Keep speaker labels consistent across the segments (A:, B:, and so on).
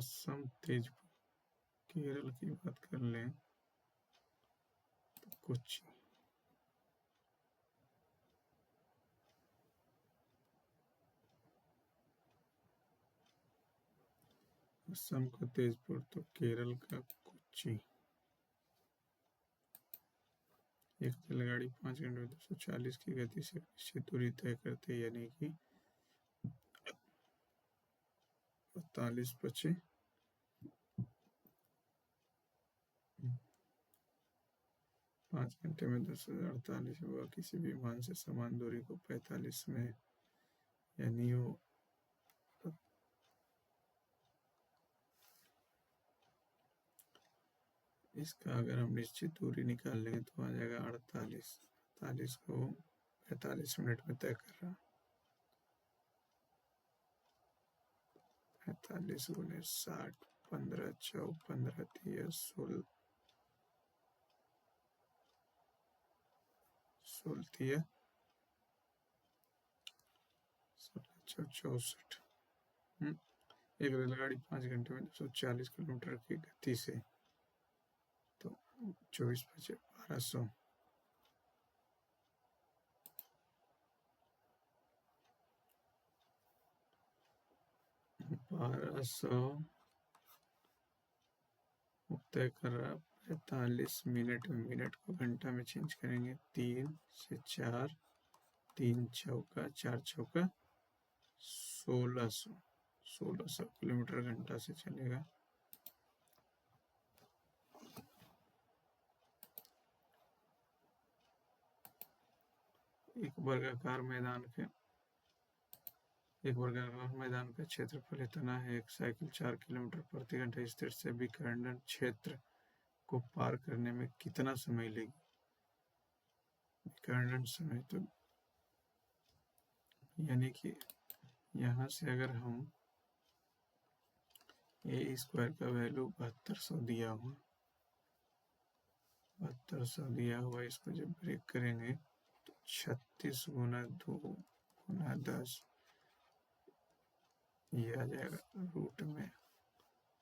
A: असम, तेजपुर। केरल की बात कर लें तो कोच्चि। असम का तेजपुर तो केरल का कोच्चि। एक रेलगाड़ी 5 घंटे में 240 की गति से निश्चित दूरी तय करते, यानी कि 48 5 घंटे में 1048। वह किसी भी विमान से समान दूरी को 45 में, यानी वो इसका अगर हम निश्चित दूरी निकाल लेंगे तो आ जाएगा 48। 48 को 45 मिनट में तय कर रहा। 45 गुने 60, 15 चौक 15 3 16 16 64। एक रेलगाड़ी 5 घंटे में 240 किलोमीटर की गति से, तो 24 बचे 1200। तय कर रहा 45 मिनट में। मिनट को घंटा में चेंज करेंगे, 3 से 4, 3 चौका 4 चौका 1600। 1600 किलोमीटर घंटा से चलेगा। एक वर्गाकार मैदान का क्षेत्रफल इतना है, एक साइकिल 4 किलोमीटर प्रति घंटा स्थिर से विकर्ण क्षेत्र को पार करने में कितना समय लेगी? विकर्ण समय तो यानी कि यहाँ से अगर हम ए स्क्वायर का वैल्यू 7200 दिया हुआ, 7200 दिया हुआ, इसको जब ब्रेक करेंगे तो 36 गुना 2 गुना 10 ये आ जाएगा रूट में,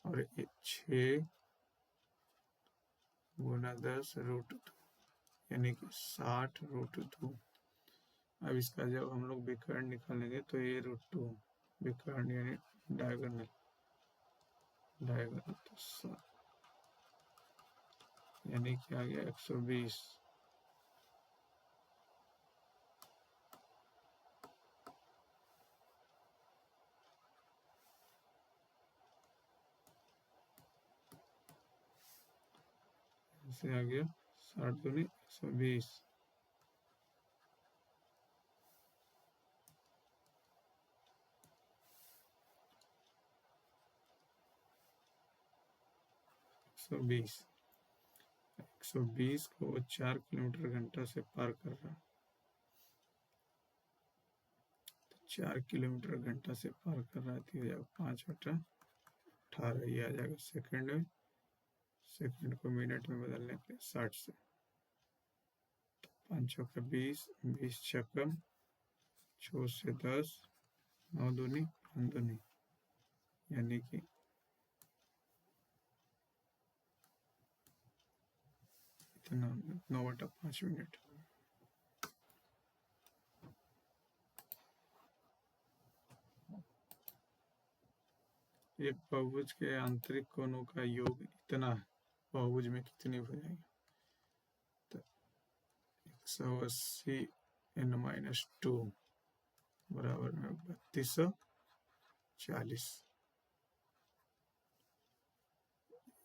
A: और 6 गुना 10 रूट 2, यानी कि 60 रूट 2। अब इसका जब हम लोग विकर्ण निकालेंगे तो ये रूट 2 विकर्ण यानी डायगोनल तो यानी कि आ गया 120। से आ गया 60 दूनी 120। सौ 120 को 4 किलोमीटर घंटा से पार कर रहा, तो 4 किलोमीटर घंटा से पार कर रहा है, 5/18 ये आ जाएगा सेकंड में। सेकंड को मिनट में बदलने के 60 से, तो 5 चौका 20, 20 छक्कम 6 से 10, 9 दूनी 5 दूनी, यानी कि इतना 9/5 मिनट। एक बहुभुज के आंतरिक कोणों का योग इतना है, बहुभुज में कितनी भुजाएं? तो 180 n-2 बराबर में 3240।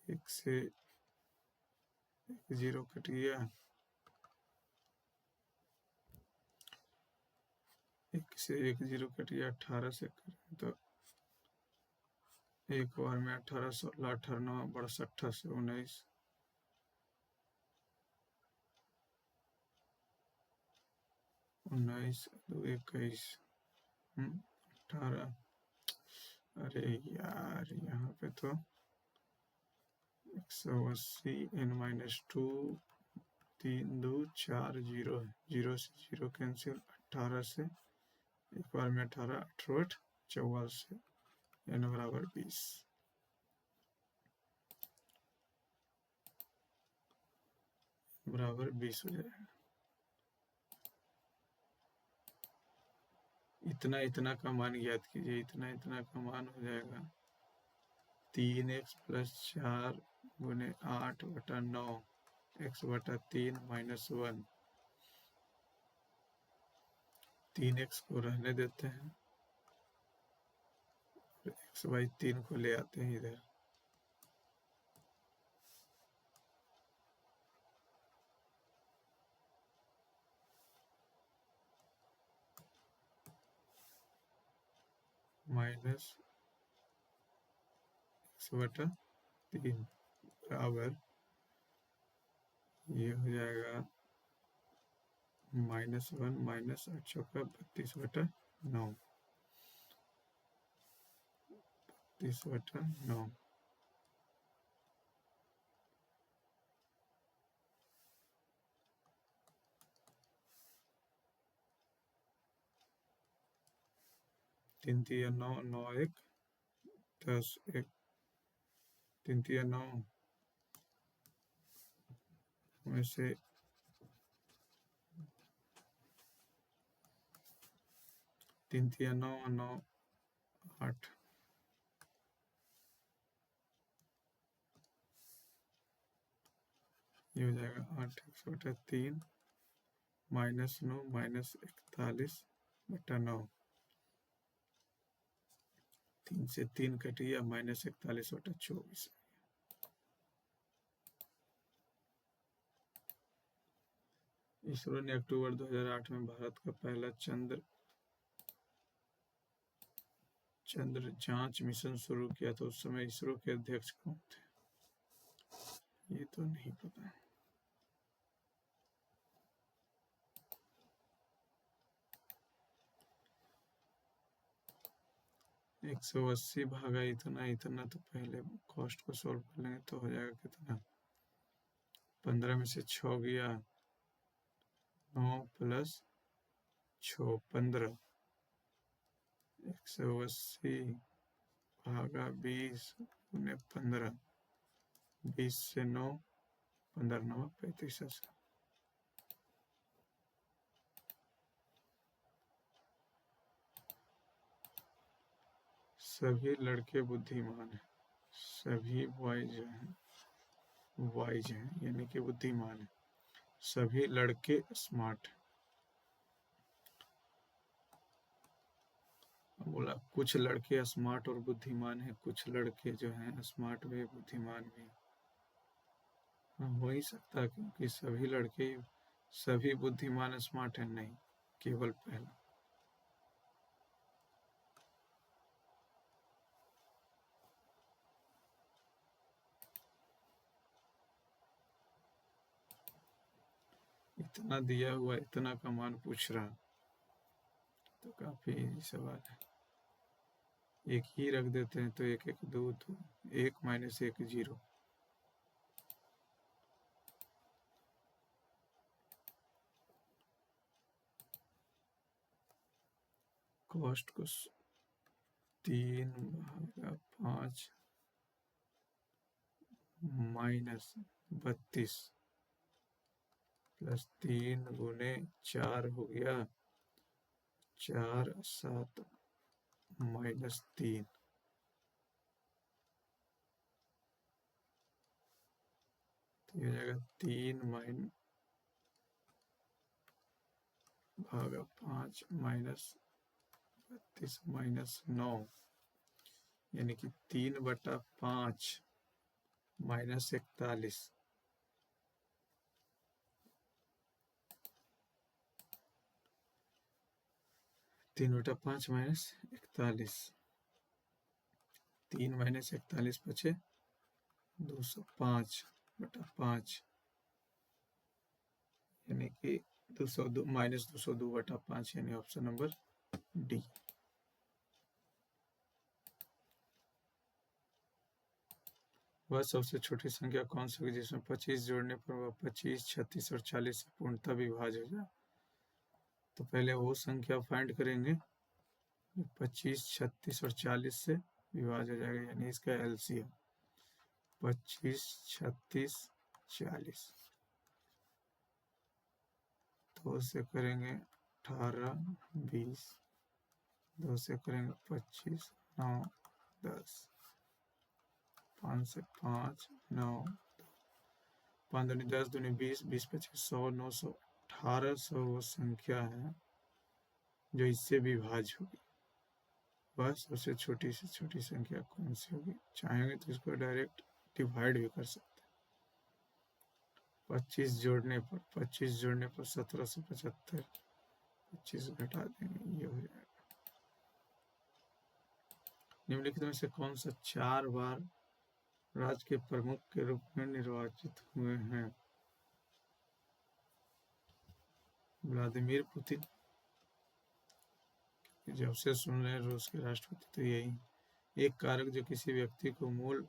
A: एक से एक जीरो कट गया, एक से एक जीरो कट गया, 18 से करें तो एक बार में 18, 16, 18, 9, 62 से 19, 19 2 21, 18। अरे यार यहाँ पे तो 180 n-2 3 2 4 0 है, 0 से 0 कैंसिल, 18 से एक बार में 18, 18 44 से n बराबर 20। बराबर 20 हो जाएगा। इतना इतना का मान ज्ञात कीजिए। इतना इतना का मान हो जाएगा 3x + 4 गुने 8/9 x/3 - 1। 3x को रहने देते हैं, x/3 को ले आते हैं इधर। -x/3 बराबर ये हो जाएगा -1 - 8 चौका 32/9 32/9। तीन तिया 9, 9 1 10 1 3 तिया 9 में से 3 तिया 9 9 8 ये हो जाएगा 8x/3 -9 -41/9। 3 से 3 कट गया -41/24। इसरो ने अक्टूबर 2008 में भारत का पहला चंद्र जांच मिशन शुरू किया था। उस समय इसरो के अध्यक्ष कौन थे? ये तो नहीं पता। 180 भागा इतना इतना, तो पहले कॉस्ट को सॉल्व कर लेंगे तो हो जाएगा कितना। 15 में से 6 गया, 9 + 6 15। 180 भागा 20 गुने 15। 20 से 9 15 9 35। सभी लड़के बुद्धिमान हैं। सभी बॉयज हैं यानी कि बुद्धिमान है। सभी लड़के स्मार्ट। बोला कुछ लड़के स्मार्ट और बुद्धिमान हैं, कुछ लड़के जो हैं स्मार्ट भी बुद्धिमान भी। हाँ, हो ही सकता है, क्योंकि सभी लड़के सभी बुद्धिमान स्मार्ट है नहीं, केवल पहला। इतना दिया हुआ इतना का मान पूछ रहा, तो काफी इजी सवाल है। एक ही रख देते हैं तो 1 1 2 2 1 - 1 0। कॉस्ट को 3/5 -32 + 3 गुने 4 हो गया 4 7 -3। तो ये हो जाएगा 3 भागा 5 -32 -9, यानी कि 3/5 -41। 3/5 -41। 3 - 41 बचे 205/5, यानी कि 202 -202/5, यानी ऑप्शन नंबर डी। वह सबसे छोटी संख्या कौन सी होगी जिसमें 25 जोड़ने पर वह 25, 36 और 40 से पूर्णतः विभाज्य हो जाए? तो पहले वो संख्या फाइंड करेंगे 25, 36 और 40 से विभाज्य हो जाएगा, यानी इसका एलसीएम 25, 36, 40। 2 से करेंगे 18, 20, 2 से करेंगे 25, 9, 10, 5 से 5, 9, 5 दूनी 10, दूनी 20, 20 पच्चीस 100, 900, 1800 वो संख्या है जो इससे विभाज्य होगी। वह सबसे छोटी से छोटी संख्या कौन सी होगी? चाहेंगे तो इसको डायरेक्ट डिवाइड भी कर सकते हैं। 25 जोड़ने पर 1775, 25 घटा देंगे, ये हो जाएगा। निम्नलिखित में से कौन सा 4 बार राज्य के प्रमुख के रूप में निर्वाचित हुए हैं? व्लादिमीर पुतिन, जब से सुन रहे रूस के राष्ट्रपति तो यही। एक कारक जो किसी व्यक्ति को मूल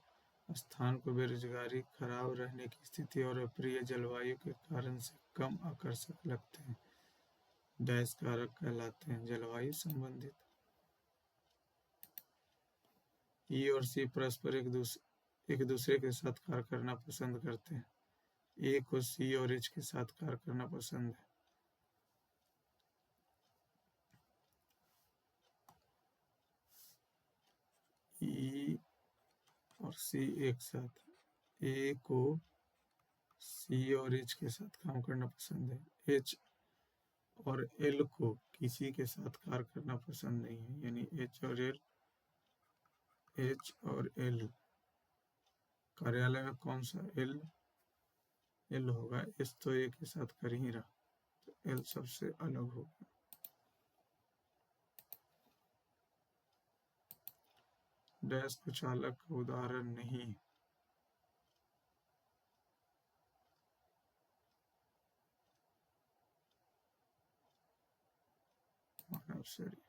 A: स्थान को बेरोजगारी, खराब रहने की स्थिति और अप्रिय जलवायु के कारण से कम आकर्षक लगते हैं, डैश कारक कहलाते हैं। जलवायु संबंधित। ई और सी परस्पर एक दूसरे के साथ कार्य करना पसंद करते हैं। ए को सी और एच के साथ कार्य करना पसंद है। ई और सी एक साथ, ए को सी और एच के साथ काम करना पसंद है। एच और एल को किसी के साथ कार्य करना पसंद नहीं है, यानी एच और एल। कार्यालय में कौन सा एल होगा? एस तो ए के साथ कर ही रहा, तो एल सबसे अलग होगा। डैश को चालक का उदाहरण नहीं है। मानव शरीर।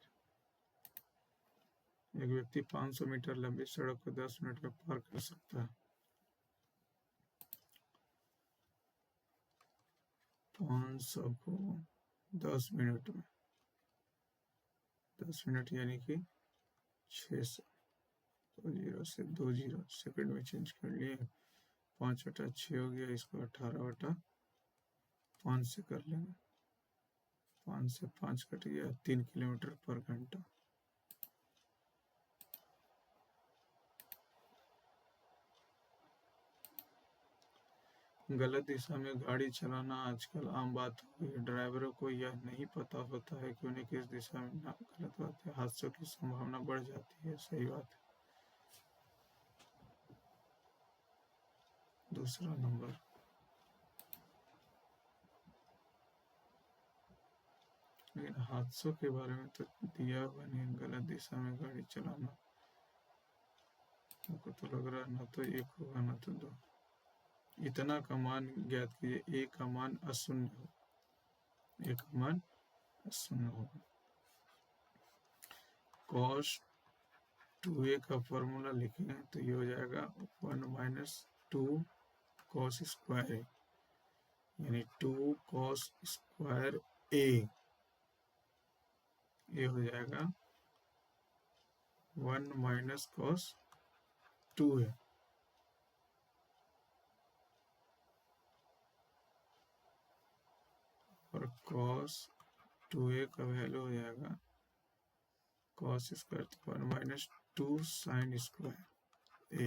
A: एक व्यक्ति 500 मीटर लंबी सड़क को 10 मिनट में पार कर सकता है। 500 को 10 मिनट में, 10 मिनट यानी कि 600, 20 से 20 सेकंड में चेंज कर लिए। 5/6 हो गया, इसको 18/5 से कर लेंगे। 5 से 5 कट गया, 3 किलोमीटर पर घंटा। गलत दिशा में गाड़ी चलाना आजकल आम बात हो गई है। ड्राइवरों को यह नहीं पता होता है कि उन्हें किस दिशा में ना, गलत बात है। हादसों की संभावना बढ़ जाती है, सही बात है। दूसरा नंबर। लेकिन हादसों के बारे में तो दिया हुआ नहीं। गलत दिशा में गाड़ी चलाना, मुझको तो लग रहा है ना तो 1 होगा ना तो 2। इतना का मान ज्ञात कीजिए। ए का मान अशून्य हो, ए का मान अशून्य होगा। cos 2a का फॉर्मूला लिखें तो ये हो जाएगा 1 - 2 cos स्क्वायर ए, यानी 2 cos स्क्वायर ए। ये हो जाएगा 1 - cos 2a। और cos 2a का वैल्यू हो जाएगा cos स्क्वायर, तो 1 - 2 sin स्क्वायर ए,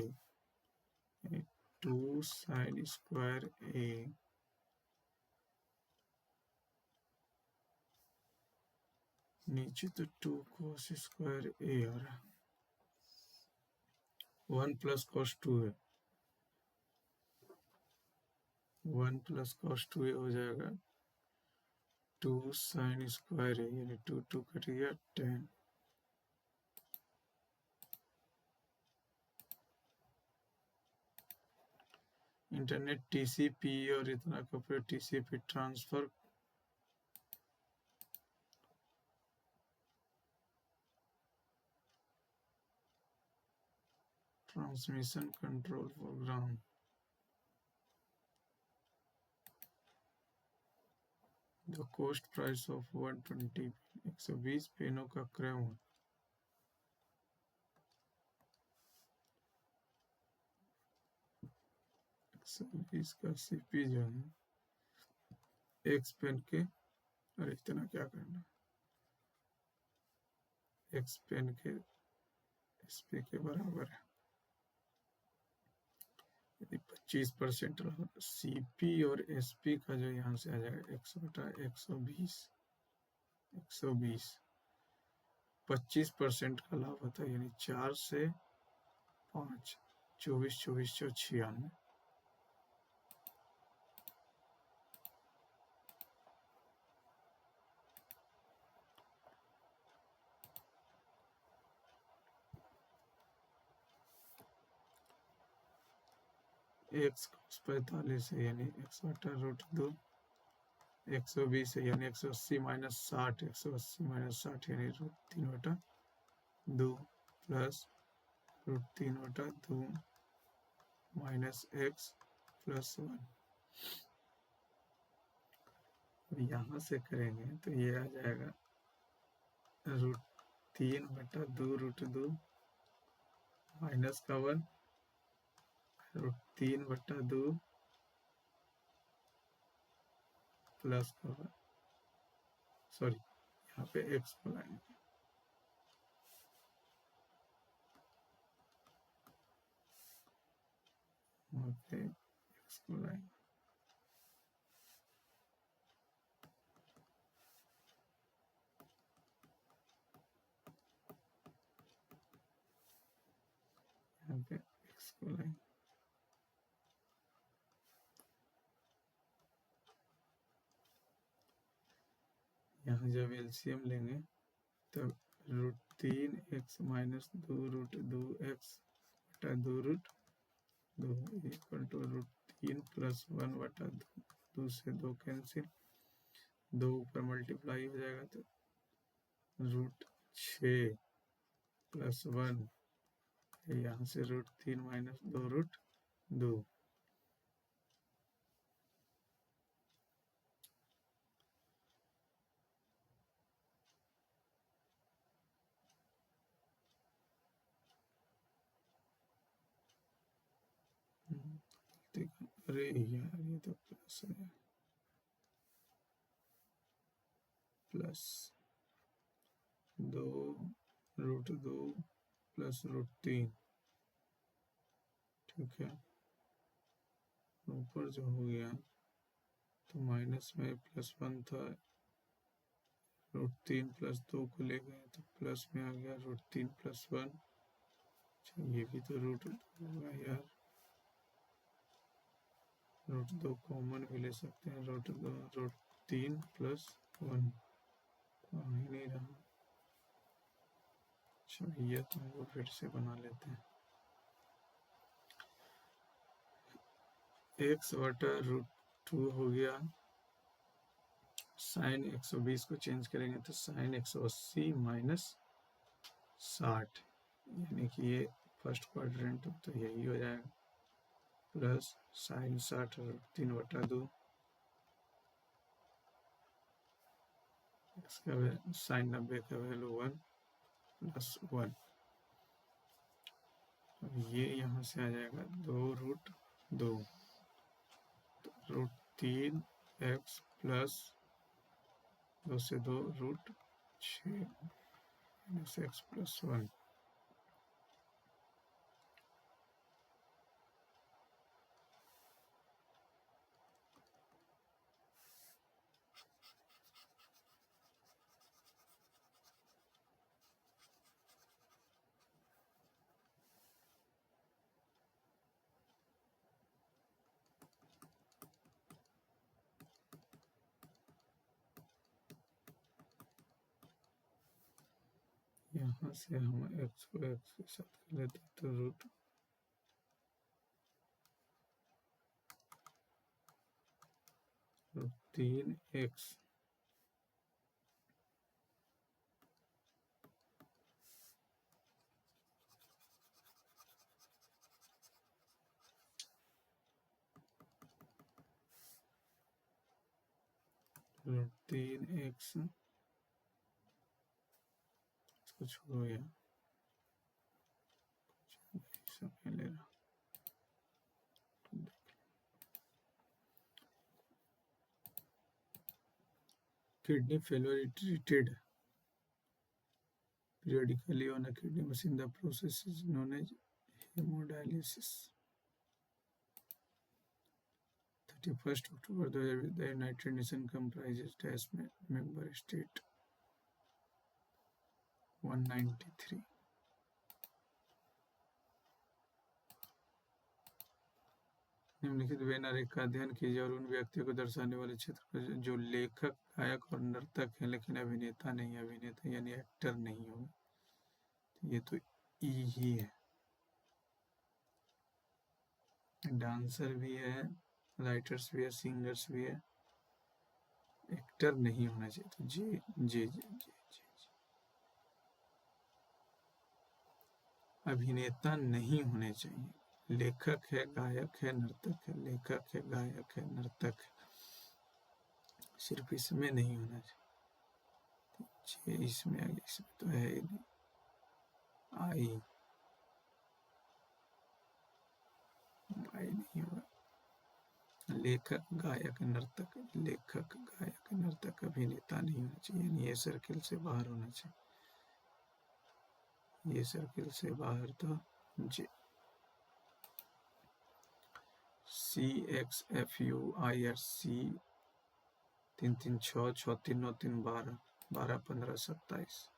A: यानी 2 sin स्क्वायर ए। नीचे तो 2 cos स्क्वायर ए आ रहा है। 1 + cos 2a, 1 + cos 2a हो जाएगा 2 sin स्क्वायर ए, यानी 2 कट गया 10। इंटरनेट टीसीपी और इतना का प्रयोग TCP transfer transmission control program. The cost price of 120 120 पेनों का क्रय मूल्य। 120 का सीपी जो है 1 पेन के और इतना क्या करना, एक्स पेन के एस पे के बराबर है। यदि 25% सी पी और एस पी का जो यहाँ से आ जाएगा 100/120 25% का लाभ होता है, यानी 4 से 5 24 24 96। एक्स 45 है यानी 100/√2, 120 है यानी 180 - 60, 180 - 60 यानी √3/2 प्लस √3/2 माइनस एक्स प्लस 1। यहाँ से करेंगे तो ये आ जाएगा √3/2√2 माइनस का 1 √3/2 प्लस का 1, सॉरी यहाँ पे एक्स को लाएंगे, वहाँ पे एक्स को लाएंगे, यहाँ पे एक्स को लाएंगे। यहाँ जब एलसीएम लेंगे तब √3x - 2√2x/2√2 इक्वल टू √3 + 1/2 से 2 कैंसिल, 2 ऊपर मल्टीप्लाई हो जाएगा तो √6 + 1, यहाँ से √3 - 2√2। अरे यार ये तो प्लस है, प्लस 2√2 प्लस √3, ठीक है। ऊपर जो हो गया तो माइनस में +1 था, √3 + 2 को ले गए तो प्लस में आ गया √3 + 1। ये भी तो √2 होगा यार, √2 कॉमन भी ले सकते हैं, √3 + 1 आ ही नहीं रहा। चलिए तो वो फिर से बना लेते हैं, x/√2 हो गया, साइन 120 को चेंज करेंगे तो साइन 180 - 60, यानी कि ये फर्स्ट क्वाड्रेंट तो यही हो जाएगा, प्लस साइन 60√3/2, इसका साइन 90 का वैल्यू 1 + 1। अब ये यहाँ से आ जाएगा 2√2 √3x प्लस 2 से 2 √6 - x + 1। यहाँ से हम x को x के साथ कर लेते हैं तो √3x √3x, इसको छोड़ो यार, समय ले रहा, kidney failure is treated periodically on a kidney machine. The process is known as hemodialysis. 31st October 2000, the United Nations comprises dash member state 193. निम्नलिखित वेनारेख का अध्ययन कीजिए और उन व्यक्तियों को दर्शाने वाले क्षेत्र को जो लेखक, गायक और नर्तक हैं लेकिन अभिनेता नहीं, अभिनेता यानी एक्टर नहीं होगा। ये तो ई ही है। डांसर भी है, राइटर्स भी है, सिंगर्स भी है, एक्टर नहीं होना चाहिए। तो जी जी जी जी जी अभिनेता नहीं होने चाहिए। लेखक है, गायक है, नर्तक है, लेखक है, गायक है, नर्तक है, सिर्फ इसमें नहीं होना चाहिए। इसमें आ गया, इसमें तो है ही नहीं। आई नहीं होगा। लेखक, गायक, नर्तक, लेखक, गायक, नर्तक, अभिनेता नहीं होना चाहिए। यानी ये सर्किल से बाहर होना चाहिए। ये सर्किल से बाहर तो जी CXFUIRC 336639312 121527।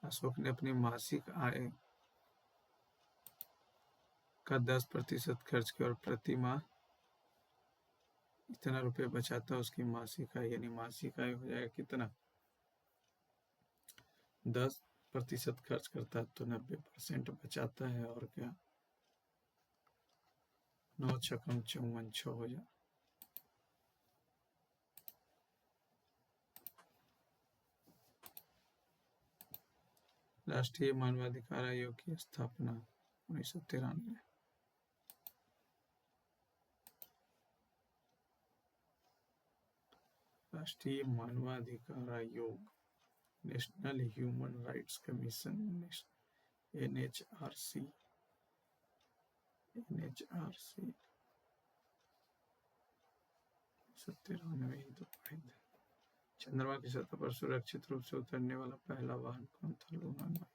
A: अशोक ने अपनी मासिक आय का 10% खर्च किया और प्रति माह इतना रुपए बचाता है उसकी मासिक आय। यानी मासिक आय हो जाएगा कितना? 10% खर्च करता है तो 90% बचाता है। और क्या? 9 छकम 54 6 हो जाए। राष्ट्रीय मानवाधिकार आयोग की स्थापना 1993। राष्ट्रीय मानवाधिकार आयोग, national human rights commission, NHRC। NHRC 93 ही तो पढ़े थे। चंद्रमा की सतह पर सुरक्षित रूप से उतरने वाला पहला वाहन कौन था? लूना 9।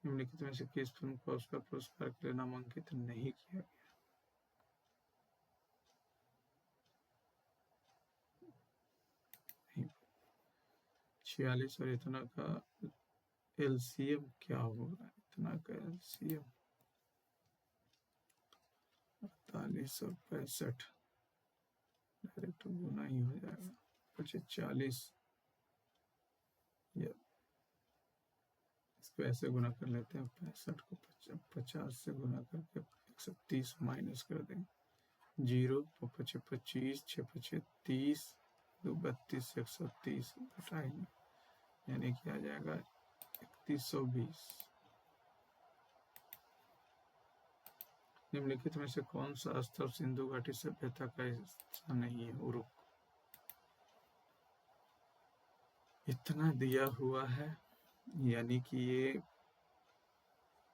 A: निम्नलिखित में से किस फिल्म को ऑस्कर पुरस्कार के लिए नामांकित नहीं किया गया? नहीं। 46 और इतना का LCM क्या होगा? इतना का LCM 48 और 65 डायरेक्ट गुना ही हो जाएगा। 40 इसको ऐसे गुना कर लेते हैं। 65 को 50 से गुना करके 130 माइनस कर देंगे। 0 तो 25 6 30 2 32 130 घटाएंगे, यानी कि आ जाएगा 3120। निम्नलिखित में से कौन सा स्थल सिंधु घाटी सभ्यता का हिस्सा नहीं है? उरुक। इतना दिया हुआ है, यानी कि ये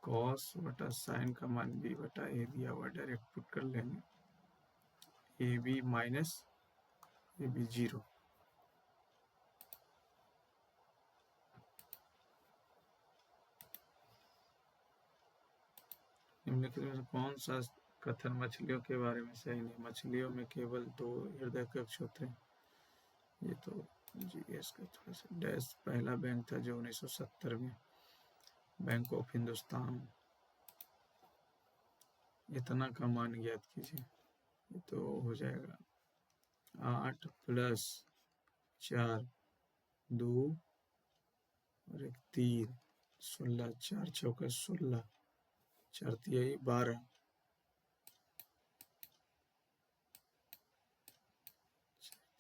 A: कॉस बटा साइन का मान b बटा a दिया हुआ, डायरेक्ट पुट कर लेंगे। AB minus AB 0। निम्नलिखित में कौन सा कथन मछलियों के बारे में सही नहीं? मछलियों में केवल 2 हृदय कक्ष होते हैं। ये तो GS का थोड़ा सा डैश पहला बैंक था जो 1970 में, बैंक ऑफ हिंदुस्तान। इतना का मान ज्ञात कीजिए। ये तो हो जाएगा 8 + 4 2 और 1 3 16 4 चौका 16 4 तिहाई 12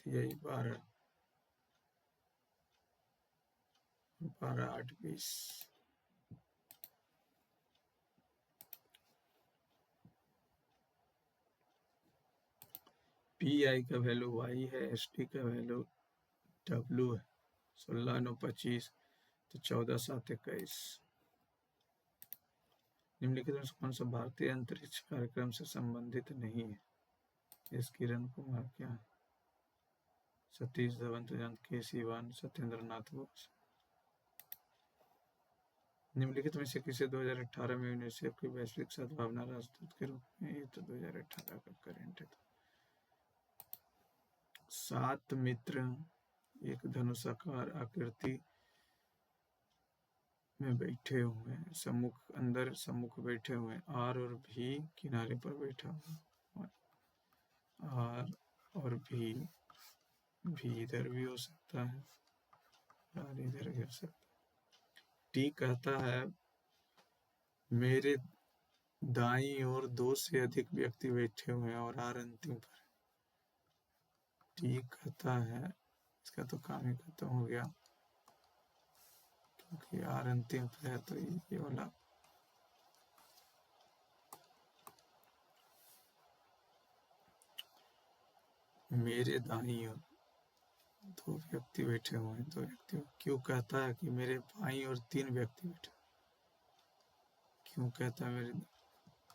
A: तिहाई 12 12 8 20। PI का वैल्यू y है, ST का वैल्यू W है। 16 9 25 तो 14 7 21। निम्नलिखित में कौन सा भारतीय अंतरिक्ष कार्यक्रम से संबंधित नहीं है? एस किरण कुमार क्या है? सतीश धवन के सिवान सत्येंद्र नाथ बोस। निम्नलिखित में से किसे 2018 में यूनिसेफ की वैश्विक सद्भावना राजदूत के रूप में, ये तो 2018 का करंट है। 7 मित्र एक धनुषाकार आकृति में बैठे हुए हैं, सम्मुख बैठे हुए हैं। आर और भी किनारे पर बैठा हुआ है। आर और भी इधर भी हो सकता है और इधर भी हो सकता है। टी कहता है मेरे दाईं ओर 2 से अधिक व्यक्ति बैठे हुए हैं, और आर अंतिम पर। टी कहता है, इसका तो काम ही खत्म हो गया क्योंकि आर अंतिम पे है, तो ये वाला मेरे दाईं ओर 2 व्यक्ति बैठे हुए हैं, 2 व्यक्ति। क्यों कहता है कि मेरे बाईं ओर 3 व्यक्ति बैठे, क्यों कहता है मेरे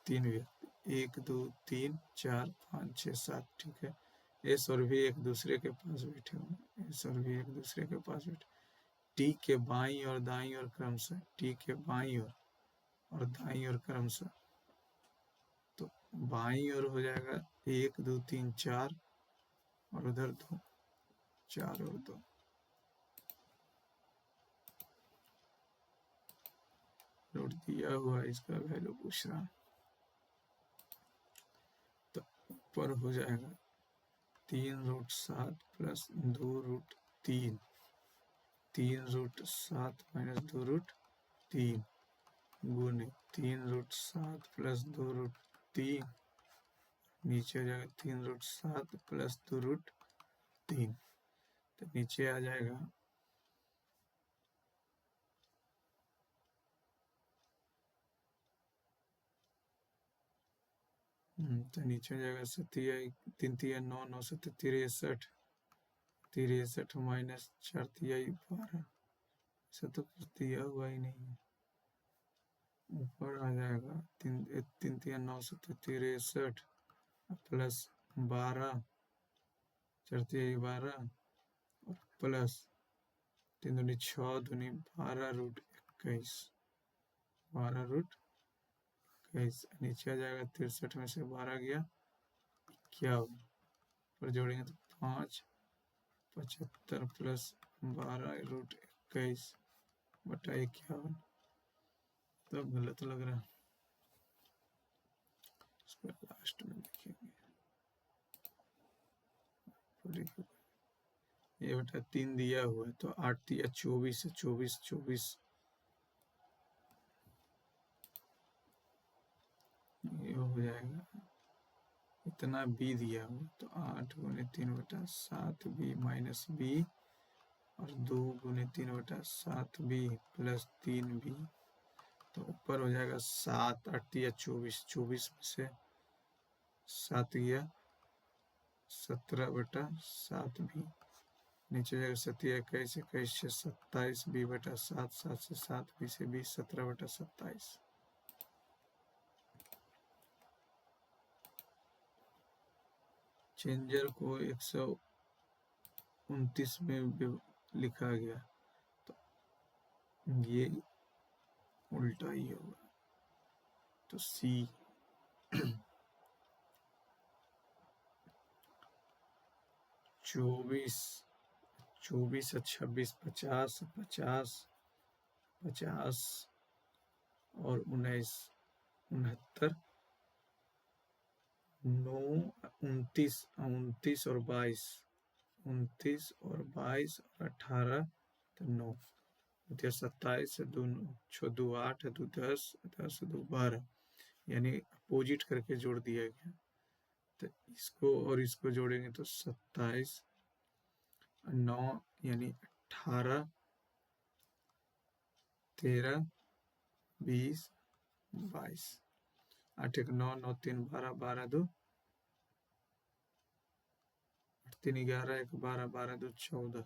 A: 3 व्यक्ति, 1 2 3 4 5 6 7, ठीक है। एस और भी एक दूसरे के पास बैठे हुए हैं, एस और भी एक दूसरे के पास बैठे। टी के बाईं और दाईं ओर क्रमशः, टी के बाईं ओर और दाईं ओर क्रमशः, तो बाईं ओर हो जाएगा 1 2 3 4 और उधर 2, 4 और 2। नोट दिया हुआ इसका वैल्यू पूछ रहा, तो ऊपर हो जाएगा 3√7 प्लस 2√3, 3√7 माइनस 2√3 गुने 3√7 प्लस 2√3, नीचे आ जाएगा 3√7 प्लस 2√3, तो नीचे आ जाएगा तो नीचे हो जाएगा 3 3 9 9 7 63, 63 माइनस 4 12, ऐसा तो कुछ दिया हुआ ही नहीं है। ऊपर आ जाएगा 3 3 9 7 63 प्लस 12, 4 12 और प्लस 3 दूनी 6 दूनी 12√21, 12√21। नीचे आ जाएगा 63 में से 12 गया 51, पर जोड़ेंगे तो 5 75 प्लस 12√21 बटा 51, तो गलत लग रहा है, इसको लास्ट में देखेंगे। ये बटा 3 दिया हुआ है, तो 8 दिया 24 है, 24 24 ये हो जाएगा। इतना बी दिया हुआ, तो 8 गुने 3 बटा 7 बी माइनस बी और 2 गुने 3 बटा 7 बी प्लस 3 बी, तो ऊपर हो जाएगा 7 8 दिया 24, 24 में से 7 गया 17 बटा 7 बी, नीचे जाएगा 7 21 21 से 27 बी बटा 7, 7 से 7 बी से 20, 17 बटा 27। चेंजर को 129 में लिखा गया, तो ये उल्टा ही होगा, तो सी। 24 24 26 50 50 50 और 19 69 9 29 29 और 22 29 और 22 और 18, तो 9 27 से 2 6 2 8 2 10 10 2 12, यानी अपोजिट करके जोड़ दिया गया, तो इसको और इसको जोड़ेंगे तो 27 9 यानी 18 13 20 22, 8 1 9 9 3 12 12 2 3 11 1 12 12 2 14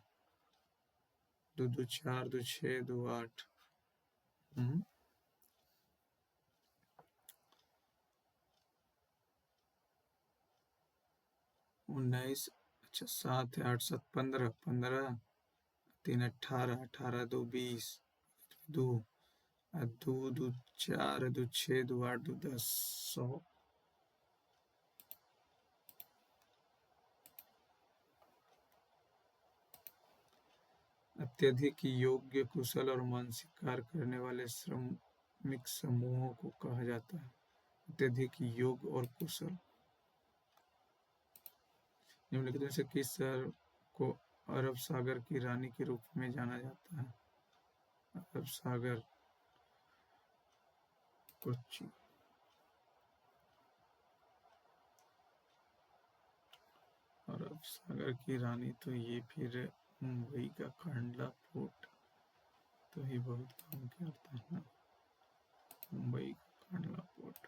A: 2 2 4 2 6 2 8, 19 7 है 8 7 15 15 3 18 18 2 20 2 2 2 4 2 6 2 8 2 10 100। अत्यधिक योग्य कुशल और मानसिक कार्य करने वाले श्रमिक समूहों को कहा जाता है अत्यधिक योग्य और कुशल। निम्नलिखित में से किस शहर को अरब सागर की रानी के रूप में जाना जाता है? अरब सागर कोच्चि। अरब सागर की रानी तो ये फिर मुंबई का कांडला पोर्ट तो ही बहुत काम करता है ना, मुंबई का कांडला पोर्ट।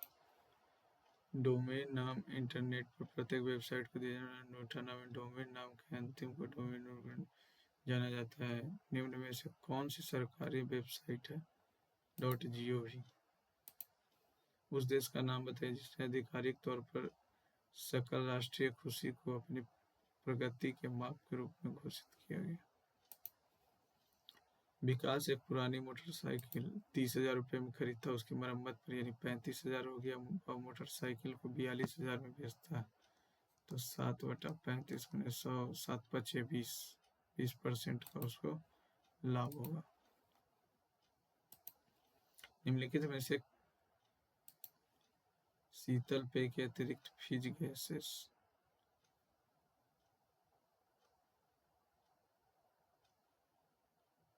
A: डोमेन नाम इंटरनेट पर प्रत्येक वेबसाइट को दिया जाने वाला अनूठा नाम है। डोमेन नाम के अंतिम को डोमेन जाना जाता है। निम्न में से कौन सी सरकारी वेबसाइट है? .gov। उस देश का नाम बताइए जिसने आधिकारिक तौर पर सकल राष्ट्रीय खुशी को अपनी प्रगति के माप के रूप में घोषित किया गया। विकास एक पुरानी मोटरसाइकिल 30,000 रुपये में खरीदता, उसकी मरम्मत पर यानी 35,000 हो गया और मोटरसाइकिल को 42,000 में बेचता है तो 7/35 गुने 100 7 5 20 20% का उसको लाभ होगा। निम्नलिखित में से शीतल पेय के अतिरिक्त फिज गैसेस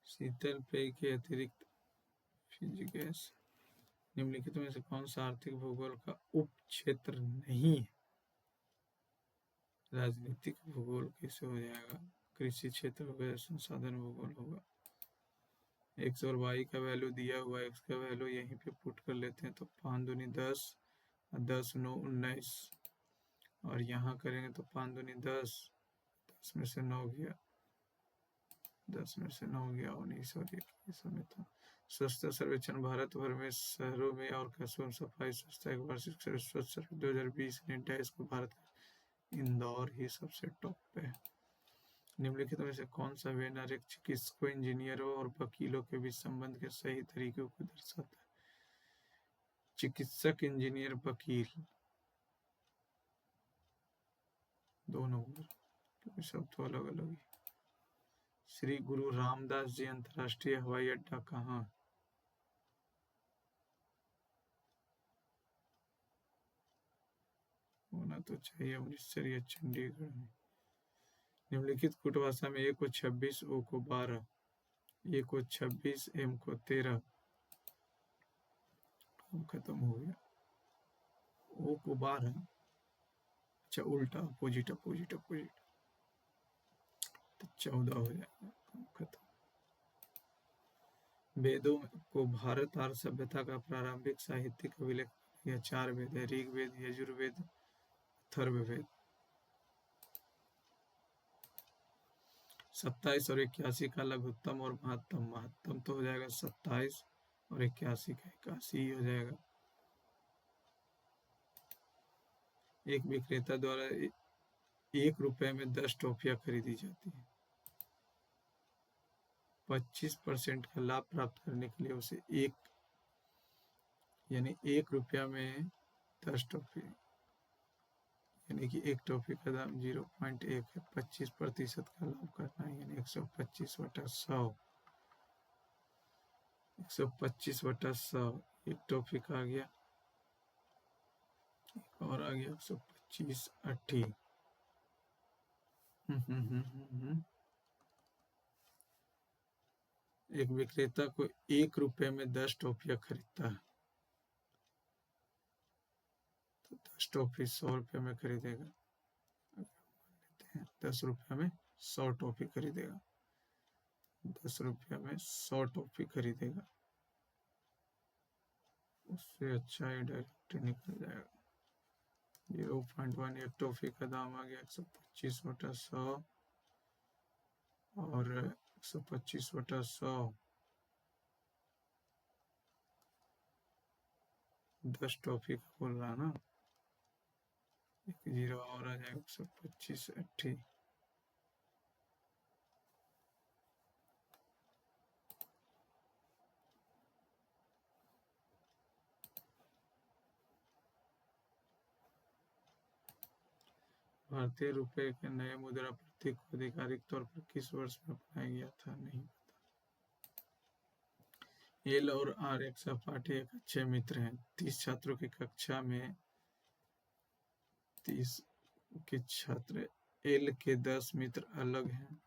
A: शीतल पेय के अतिरिक्त फिज गैस निम्नलिखित में से कौन सा आर्थिक भूगोल का उप क्षेत्र नहीं है? राजनीतिक भूगोल कैसे हो जाएगा? कृषि क्षेत्र हो गया, संसाधन भूगोल होगा। x और y का वैल्यू दिया हुआ है, x का वैल्यू यहीं पे पुट कर लेते हैं तो 5 दूनी 10 और 10 9 19 और यहाँ करेंगे तो 5 दूनी 10 10 में से 9 गया 10 में से 9 गया 19 और 1 समय था। स्वच्छता सर्वेक्षण भारत भर में शहरों में और कस्बों में सफाई स्वच्छता एक वार्षिक स्वच्छ सर्वेक्षण 2020 ने डैश को भारत का इंदौर ही सबसे टॉप पे है। निम्नलिखित में से कौन सा व्यंजक चिकित्सकों इंजीनियरों और वकीलों के बीच संबंध के सही तरीकों को दर्शाता है? चिकित्सक इंजीनियर वकील दो नंबर सब तो अलग अलग ही। श्री गुरु रामदास जी अंतर्राष्ट्रीय हवाई अड्डा कहाँ? होना तो चाहिए अमृतसर या चंडीगढ़ में। निम्नलिखित कूट भाषा में ए को 26 ओ को 12 ए को 26 एम को 13 खत्म हो गया ओ को 12 अच्छा उल्टा अपोजिट अपोजिट अपोजिट तो 14 हो जाएगा खत्म। वेदों को भारत आर्य सभ्यता का प्रारंभिक साहित्यिक अभिलेख यह 4 वेद है ऋग्वेद यजुर्वेद अथर्ववेद। 27 और 81 का लघुत्तम और महत्तम महत्तम तो हो जाएगा 27 और 81 का 81 हो जाएगा। एक विक्रेता द्वारा 1 रुपए में 10 टॉफियां खरीदी जाती है। 25% का लाभ प्राप्त करने के लिए उसे यानी 1 रुपया में 10 टॉफी यानी कि 1 टॉफी का दाम 0.1 है। 25% का लाभ करना है यानी 125/100 125/100 एक टॉफी का आ गया एक और आ गया 125 80 एक विक्रेता को 1 रुपए में 10 टॉफियां खरीदता है तो 10 टॉफी 100 रुपए में खरीदेगा। 10 रुपये में 100 टॉफी खरीदेगा 10 रुपये में 100 टॉफी खरीदेगा उससे अच्छा ही डायरेक्ट निकल जाएगा। 0.1 एक टॉफी का दाम आ गया 125/100 और 125/100 10 टॉफी का बोल रहा ना एक 0 और आ जाएगा 125 80 भारतीय रुपए के नए मुद्रा प्रतीक को आधिकारिक तौर पर किस वर्ष में अपनाया गया था, नहीं पता। एल और आर एक सहपाठी एक अच्छे मित्र हैं। 30 छात्रों की कक्षा में 30 के छात्र। एल के 10 मित्र अलग हैं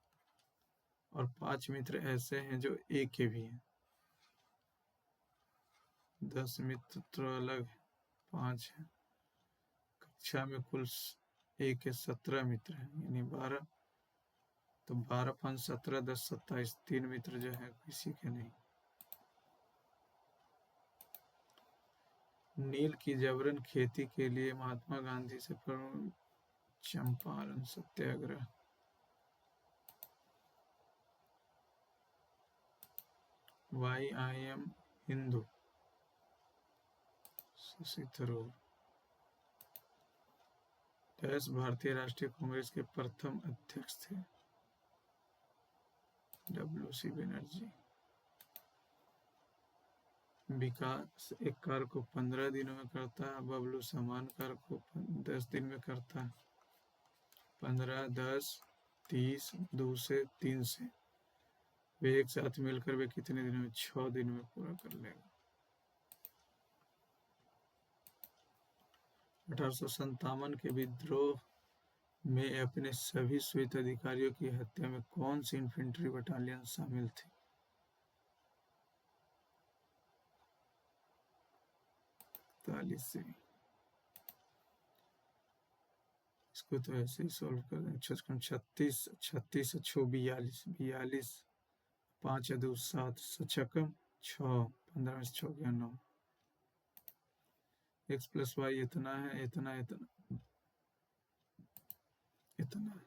A: और 5 मित्र ऐसे हैं जो ए के भी हैं। 10 मित्र तो अलग हैं, 5 हैं। कक्षा में कुल ए के 17 मित्र हैं, यानी 12। तो 12 5 17 10 27, 3 मित्र जो है किसी के नहीं। नील की जबरन खेती के लिए महात्मा गांधी से Champaran Satyagraha. Why I am Hindu, Shashi Tharoor. Dash Bharatiya Rashtriya Congress के प्रथम अध्यक्ष थे, डब्ल्यू.सी. बनर्जी। विकास एक कार्य को 15 दिनों में करता है, बबलू समान कार्य को 10 दिन में करता है। 15, 10, 30, 2 से 3 से वे एक साथ मिलकर वे कितने दिनों में? 6 दिन में पूरा कर लेगा। 1857 के विद्रोह में अपने सभी श्वेत अधिकारियों की हत्या में कौन सी इन्फेंट्री बटालियन शामिल थी? 41। इसको तो ऐसे ही सॉल्व कर दें। 36, 36 अच्छो 42, 42, 5 2 7, 7 6, 15 में 6 गया 9। x प्लस वाई इतना है, इतना इतना इतना,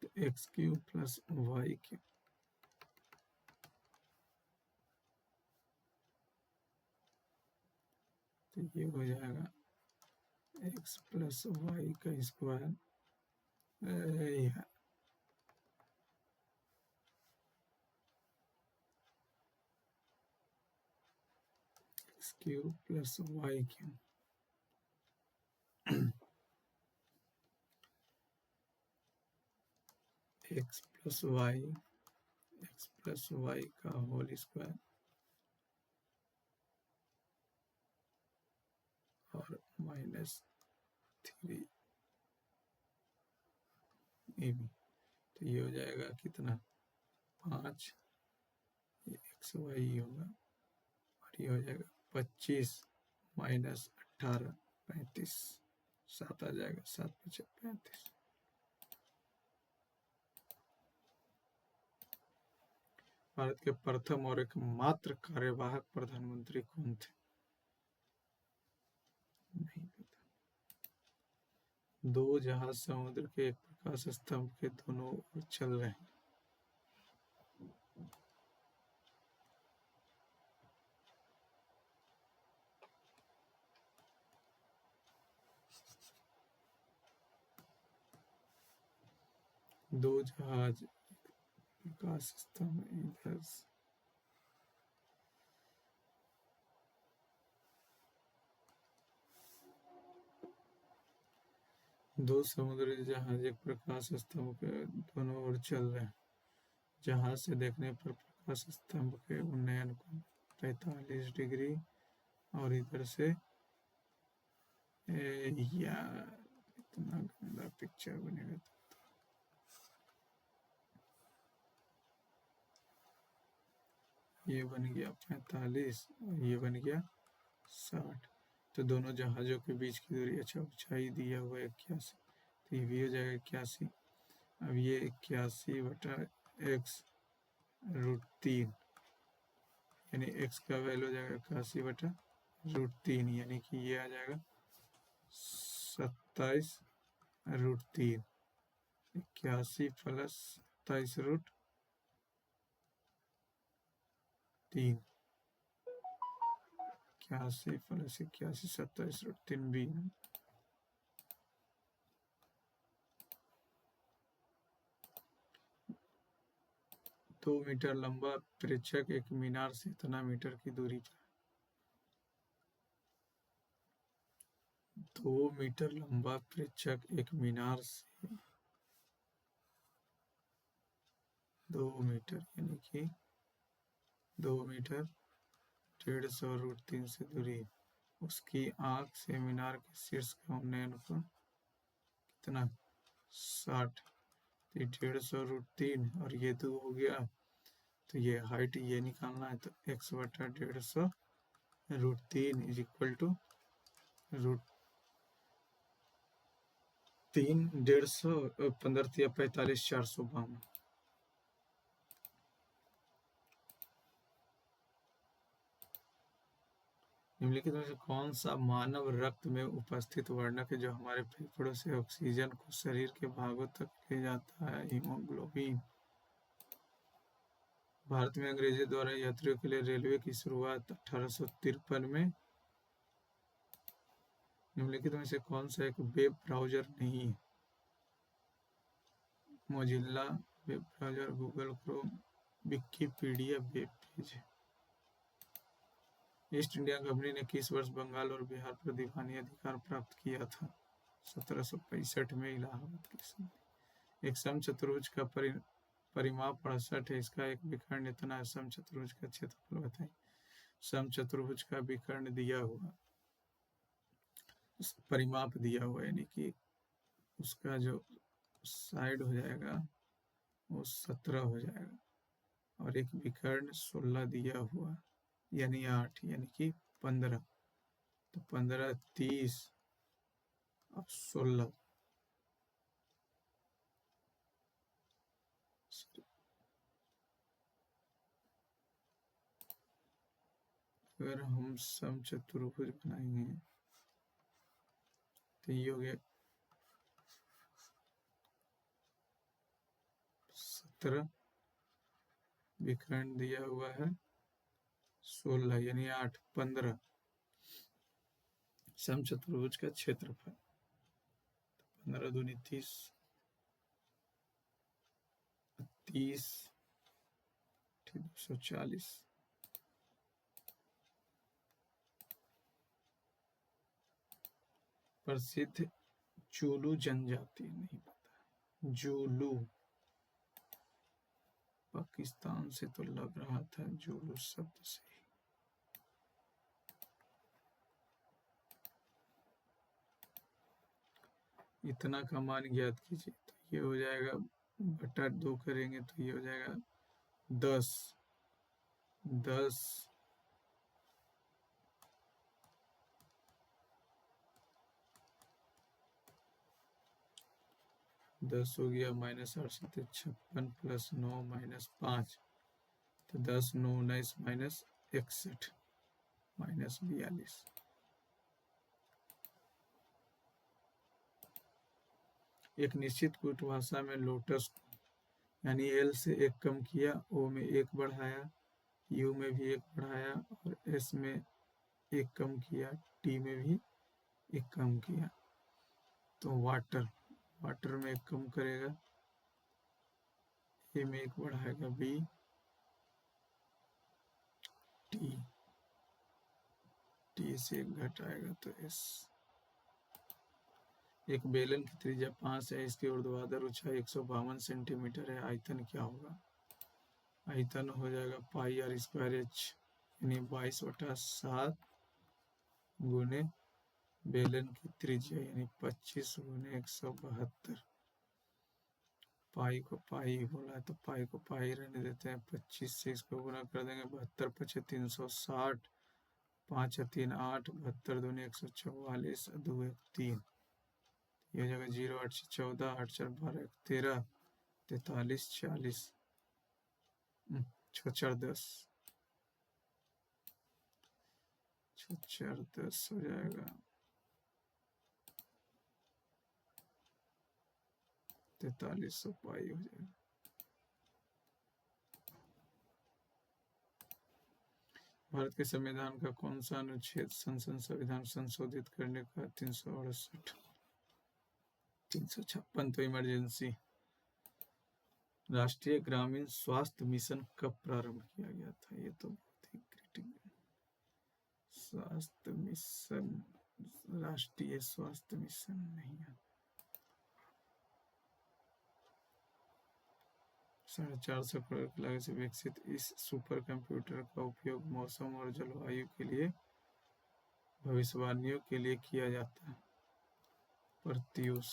A: तो X cube plus Y cube. तो ये हो जाएगा x प्लस वाई का square, X cube plus Y cube. X plus Y का होल स्क्वायर और -3 AB। तो ये हो जाएगा कितना? 5, ये एक्स वाई होगा और ये हो जाएगा 25 माइनस 18, 35, 7 आ जाएगा, 7 5 35। भारत के प्रथम और एकमात्र कार्यवाहक प्रधानमंत्री कौन थे? नहीं पता। 2 जहाज समुद्र के एक प्रकाश स्तंभ के दोनों ओर चल रहे हैं। दो जहाज प्रकाश स्तंभ इधर से। दो समुद्री जहाज एक प्रकाश स्तंभ के दोनों ओर चल रहे हैं। जहाज से देखने पर प्रकाश स्तंभ के उन्नयन कोण 45 डिग्री और इधर से यार इतना गंदा पिक्चर बनेगा। ये बन गया 45 और ये बन गया 60। तो दोनों जहाजों के बीच की दूरी, अच्छा ऊंचाई दिया हुआ है 81, तो ये भी हो जाएगा 81। अब ये 81/x√3, यानी x का वैल्यू हो जाएगा 81/√3, यानी कि ये आ जाएगा 27√3। 81 प्लस 27√3, 81 प्लस 81, 27√3 भी। 2 मीटर लंबा प्रेक्षक एक मीनार से इतना मीटर की दूरी पर। 2 मीटर लंबा प्रेक्षक एक मीनार से 2 मीटर यानी कि 2 मीटर 150√3 से दूरी, उसकी आंख से मीनार के शीर्ष का उन्नयन पर कितना 60, तो 150√3 और ये 2 हो गया, तो ये हाइट ये निकालना है, तो x/150√3 इज इक्वल टू √3 150 15 45 452। निम्नलिखित में से कौन सा मानव रक्त में उपस्थित वर्णक है जो हमारे फेफड़ों से ऑक्सीजन को शरीर के भागों तक ले जाता है? हीमोग्लोबिन। भारत में अंग्रेजों द्वारा यात्रियों के लिए रेलवे की शुरुआत 1853 में। निम्नलिखित में से कौन सा एक वेब ब्राउज़र नहीं है? Mozilla web browser, Google Chrome, Wikipedia web page. East India company ने किस वर्ष बंगाल और बिहार पर दीवानी अधिकार प्राप्त किया था? 1765 में इलाहाबाद की संधि। एक समचतुर्भुज का परिमाप 68 है, इसका एक विकर्ण इतना है। समचतुर्भुज का क्षेत्रफल बताएं। समचतुर्भुज का विकर्ण दिया हुआ, परिमाप दिया हुआ, यानी कि उसका जो साइड हो जाएगा वो 17 हो जाएगा, और एक विकर्ण 16 दिया हुआ, यानी 8, यानी कि 15, तो 15 30 और 16, अगर हम समचतुर्भुज बनाएंगे तो ये हो गया 17, विकर्ण दिया हुआ है 16, यानी 8 15, समचतुर्भुज का क्षेत्रफल 15 दूनी 30, 30 240। प्रसिद्ध जूलू जनजाति, नहीं पता। जूलू, पाकिस्तान से तो लग रहा था जूलू शब्द से। इतना का मान ज्ञात कीजिए, तो ये हो जाएगा बटा 2 करेंगे तो ये हो जाएगा 10 10 हो गया, -8 7 56 प्लस 9 -5, तो 10 9 19 -61 -42। एक निश्चित कूट भाषा में लोटस यानी एल से 1 कम किया, ओ में 1 बढ़ाया, यू में भी 1 बढ़ाया और एस में 1 कम किया, टी में भी 1 कम किया, तो वाटर में 1 कम करेगा, ए में 1 बढ़ाएगा, बी, टी से 1 घटाएगा तो एस। एक बेलन की त्रिज्या 5 है, इसकी ऊर्ध्वाधर ऊंचाई 152 सेंटीमीटर है, आयतन क्या होगा? आयतन हो जाएगा πr²h, यानी 22/7 गुने बेलन की त्रिज्या, यानी 25 गुने 172। पाई को पाई बोला है तो पाई को पाई रहने देते हैं, 25 से इसको गुना कर देंगे, 72 5 360, 5 3 8, 72 दूनी 144, 2 1 3, ये हो जाएगा 0 8 से 14, 8 4 12 13, 43 40, 6 4 10, 6 4 10 हो जाएगा 4300 पाई हो जाएगा। भारत के संविधान का कौन सा अनुच्छेद संसद संविधान संशोधित करने का 368 356 तो इमरजेंसी। राष्ट्रीय ग्रामीण स्वास्थ्य मिशन कब प्रारंभ किया गया था? ये तो बहुत ही क्रिटिकल। स्वास्थ्य मिशन राष्ट्रीय स्वास्थ्य मिशन नहीं है। 450 करोड़ की लागत से विकसित इस सुपर कंप्यूटर का उपयोग मौसम और जलवायु के लिए भविष्यवाणियों के लिए किया जाता है। प्रत्यूष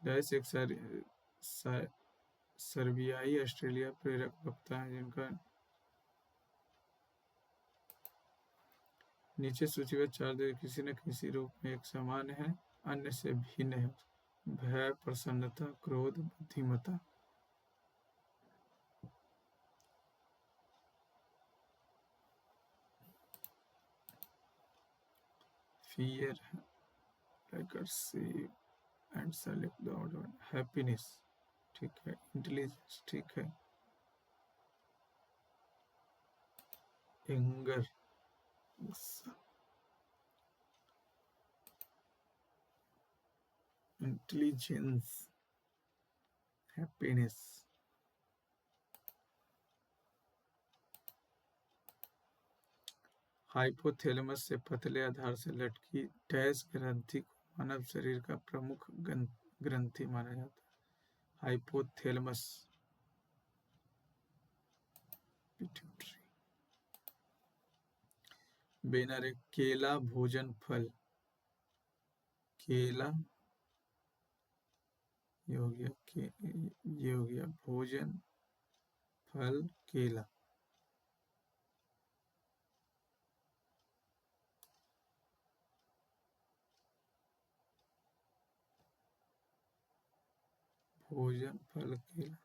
A: डैश एक सर्बियाई ऑस्ट्रेलिया प्रेरक वक्ता है जिनका नीचे सूचीबद्ध 4 देश किसी न किसी रूप में एक समान है, अन्य से भिन्न है। भय, प्रसन्नता, क्रोध, बुद्धिमत्ता। Fear, recursive and select the order. Happiness ठीक है। इंटेलिजेंस ठीक है। एंगर गुस्सा। Intelligence, happiness. हाइपोथैलेमस से पतले आधार से लटकी डैश ग्रंथि को मानव शरीर का प्रमुख ग्रंथि माना जाता है। Hypothalamus, pituitary. बेनर एक केला भोजन फल। केला ये हो गया भोजन फल केला। भोजन फल केला।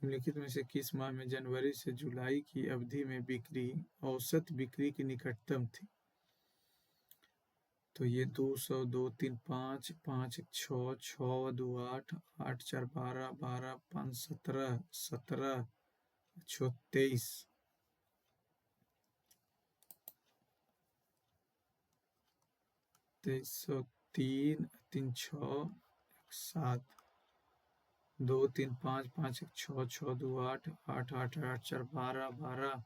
A: निम्नलिखित में से किस माह में जनवरी से जुलाई की अवधि में बिक्री औसत बिक्री की निकटतम थी? तो ये 200, 2, 3, 5, 5, 1, 6, 6, 2, 8, 8, 4, 12, 12, 5, 17, 17, 23। 303, 3, 6, 7, 2, 3, 5, 5, 1, 6, 6, 2, 8, 8, 8, 8, 4, 12, 12,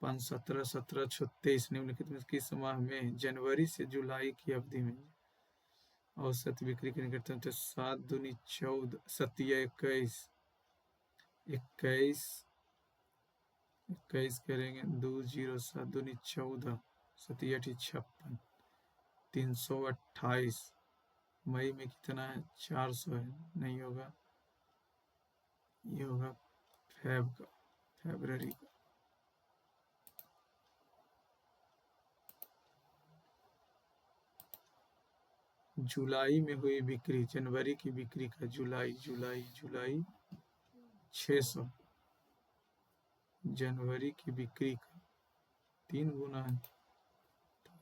A: 5, 17, 17, 23। निम्नलिखित में किस माह में जनवरी से जुलाई की अवधि में औसत बिक्री के निकटतम थे? 7 दूनी 14, 7 21, 21 करेंगे 2 0, 7 दूनी 14, 7 8 56, 328। मई में कितना है? 400 है, नहीं होगा, ये होगा फरवरी का। जुलाई में हुई बिक्री, जनवरी की बिक्री का जुलाई 600। जनवरी की बिक्री का 3 गुना है